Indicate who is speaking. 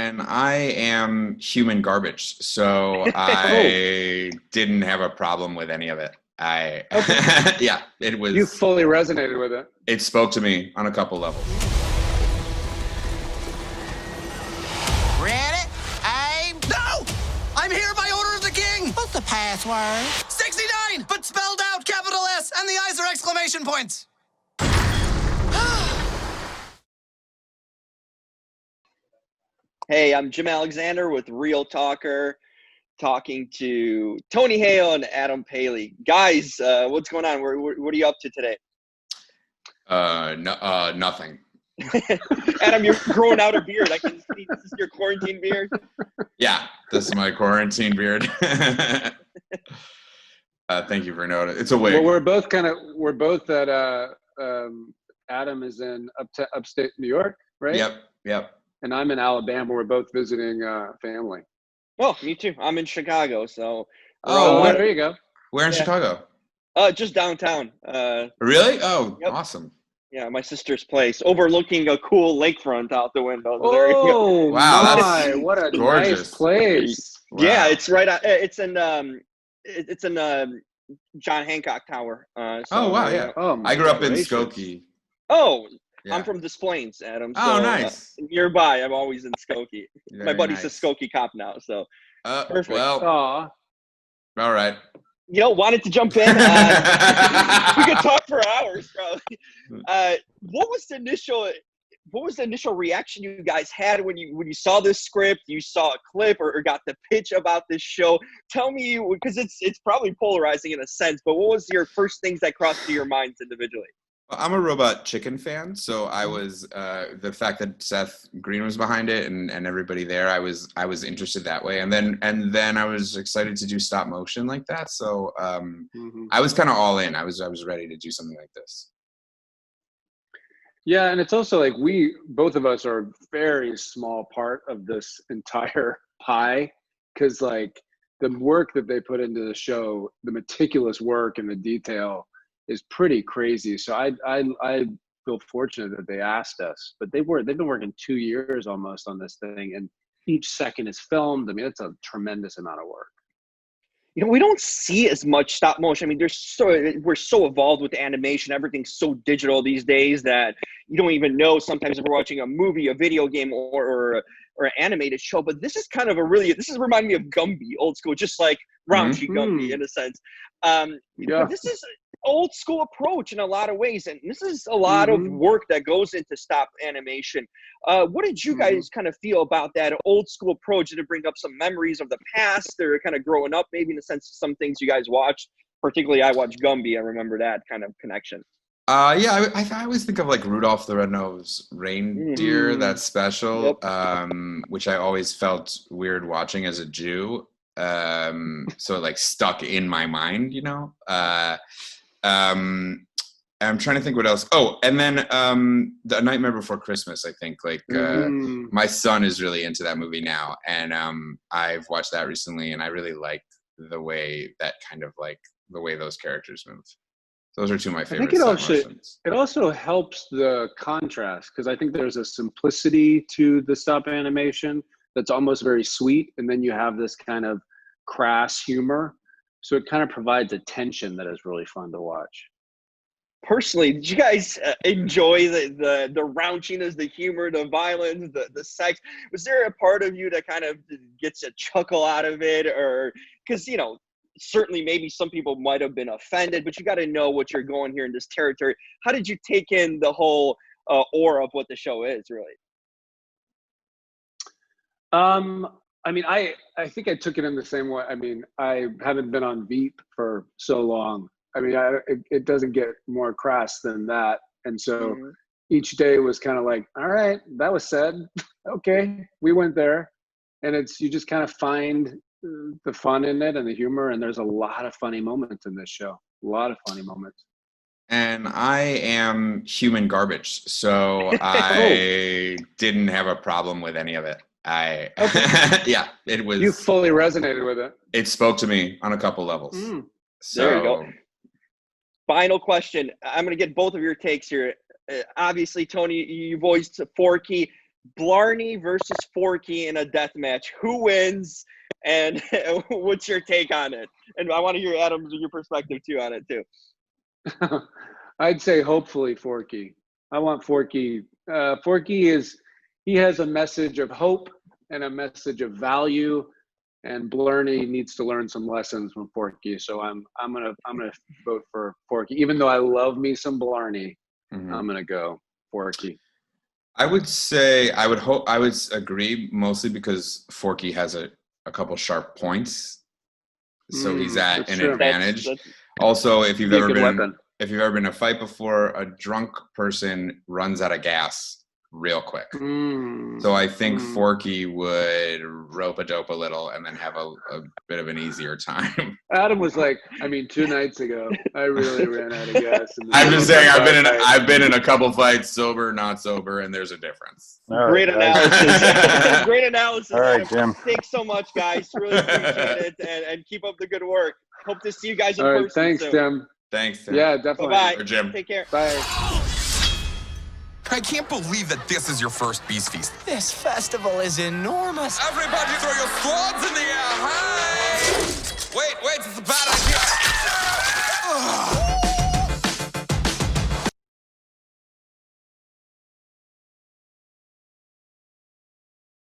Speaker 1: And I am human garbage, so
Speaker 2: Oh,
Speaker 1: I didn't have a problem with any of it.
Speaker 2: okay.
Speaker 1: Yeah, it
Speaker 2: You
Speaker 1: was,
Speaker 2: fully resonated with it.
Speaker 1: it spoke to me on a couple levels.
Speaker 3: Ready? Aim.
Speaker 4: No! I'm here by order of the king!
Speaker 3: What's the password?
Speaker 4: 69! But spelled out capital S, and the eyes are exclamation points!
Speaker 5: Hey, I'm Jim Alexander with Real Talker, talking to Tony Hale and Adam Paley. Guys, what's going on? What are you up to today?
Speaker 1: Nothing.
Speaker 5: Adam, you're growing out a beard. I can see this is your quarantine beard.
Speaker 1: Yeah, this is my quarantine beard. Thank you for noticing. It's a wig.
Speaker 2: Well, we're both at Adam is in upstate New York, right?
Speaker 1: Yep.
Speaker 2: And I'm in Alabama. We're both visiting family.
Speaker 5: Oh, me too. I'm in Chicago, so.
Speaker 2: There you go.
Speaker 1: Where in Chicago?
Speaker 5: Just downtown.
Speaker 1: Really? Oh,
Speaker 5: Yep.
Speaker 1: Awesome.
Speaker 5: Yeah, my sister's place, overlooking a cool lakefront out the window. So
Speaker 2: Oh,
Speaker 1: Wow,
Speaker 2: my!
Speaker 1: that's
Speaker 2: What a
Speaker 1: gorgeous.
Speaker 2: nice place.
Speaker 1: Wow.
Speaker 5: Yeah, it's right. It's in John Hancock Tower.
Speaker 1: Oh, wow, yeah.
Speaker 2: Oh,
Speaker 1: I grew up in
Speaker 2: gracious.
Speaker 1: Skokie.
Speaker 5: Oh,
Speaker 1: Yeah.
Speaker 5: I'm from Des Plaines, Adam. So,
Speaker 1: Oh, nice.
Speaker 5: Nearby, I'm always in Skokie. My
Speaker 1: Very
Speaker 5: buddy's
Speaker 1: nice.
Speaker 5: a Skokie cop now, so perfect.
Speaker 1: Well,
Speaker 2: Aw.
Speaker 1: all right.
Speaker 5: Wanted to jump in. We could talk for hours, probably. What was the initial reaction you guys had when you saw this script? You saw a clip or got the pitch about this show? Tell me, because it's probably polarizing in a sense. But what was your first things that crossed through your minds individually?
Speaker 1: I'm a Robot Chicken fan, so I was the fact that Seth Green was behind it and everybody there. I was interested that way, and then I was excited to do stop motion like that. So I was kind of all in. I was ready to do something like this.
Speaker 2: Yeah, and it's also like both of us are a very small part of this entire pie, because like the work that they put into the show, the meticulous work and the detail is pretty crazy. So I feel fortunate that they asked us, but they've been working 2 years almost on this thing, and each second is filmed. I mean, it's a tremendous amount of work.
Speaker 5: We don't see as much stop motion. I mean, we're so evolved with animation. Everything's so digital these days that you don't even know sometimes if we're watching a movie, a video game, or an animated show. But this is kind of this is reminding me of Gumby, old school, just like raunchy Gumby in a sense.
Speaker 2: Yeah.
Speaker 5: But this is old school approach in a lot of ways, and this is a lot of work that goes into stop animation. What did you guys kind of feel about that old school approach? Did it bring up some memories of the past, or kind of growing up, maybe in a sense, some things you guys watched? Particularly, I watched Gumby. I remember that kind of connection.
Speaker 1: Yeah, I always think of like Rudolph the Red-Nosed Reindeer, that special, which I always felt weird watching as a Jew. So it like stuck in my mind, you know. I'm trying to think what else. Oh, and then The Nightmare Before Christmas, I think. Like my son is really into that movie now, and I've watched that recently, and I really like the way those characters move. Those are two of my favorite.
Speaker 2: I think it also helps the contrast, because I think there's a simplicity to the stop animation that's almost very sweet, and then you have this kind of crass humor. So it kind of provides a tension that is really fun to watch.
Speaker 5: Personally, did you guys enjoy the raunchiness, the humor, the violence, the sex? Was there a part of you that kind of gets a chuckle out of it? Or because, certainly maybe some people might have been offended, but you got to know what you're going here in this territory. How did you take in the whole aura of what the show is, really?
Speaker 2: I mean, I think I took it in the same way. I mean, I haven't been on Veep for so long. I mean, it doesn't get more crass than that. And so each day was kind of like, all right, that was said. Okay, we went there. And you just kind of find the fun in it and the humor. And there's a lot of funny moments in this show. A lot of funny moments.
Speaker 1: And I am human garbage, so I didn't have a problem with any of it. Yeah, it was.
Speaker 2: You fully resonated with it.
Speaker 1: It spoke to me on a couple levels. So,
Speaker 5: there you go. Final question. I'm going to get both of your takes here. Obviously, Tony, you voiced Forky. Blarney versus Forky in a death match. Who wins? And what's your take on it? And I want to hear Adam's your perspective too on it too.
Speaker 2: I'd say hopefully Forky. I want Forky. Forky he has a message of hope and a message of value, and Blarney needs to learn some lessons from Forky. So I'm gonna vote for Forky, even though I love me some Blarney.
Speaker 1: Mm-hmm.
Speaker 2: I'm gonna go Forky.
Speaker 1: I would say I would agree mostly because Forky has a couple sharp points, so he's at an advantage. That's also, if you've ever been in a fight before, a drunk person runs out of gas real quick. So I think Forky would rope-a-dope a little and then have a bit of an easier time.
Speaker 2: Adam was like, 2 nights ago, I really ran out of gas.
Speaker 1: I'm just saying, I've been in a couple fights, sober, not sober, and there's a difference.
Speaker 5: Great analysis. Great analysis.
Speaker 6: All right, Jim.
Speaker 5: Thanks so much, guys. Really appreciate it, and keep up the good work. Hope to see you guys in
Speaker 2: person.
Speaker 5: person.
Speaker 2: Thanks,
Speaker 5: soon.
Speaker 2: Tim.
Speaker 1: Thanks, Tim.
Speaker 2: Yeah, definitely.
Speaker 5: Bye-bye.
Speaker 1: Or Jim.
Speaker 5: Take care.
Speaker 2: Bye.
Speaker 4: I can't believe that this is your first Beast Feast.
Speaker 3: This festival is enormous.
Speaker 4: Everybody throw your swords in the air. Hey! Wait, it's a bad idea.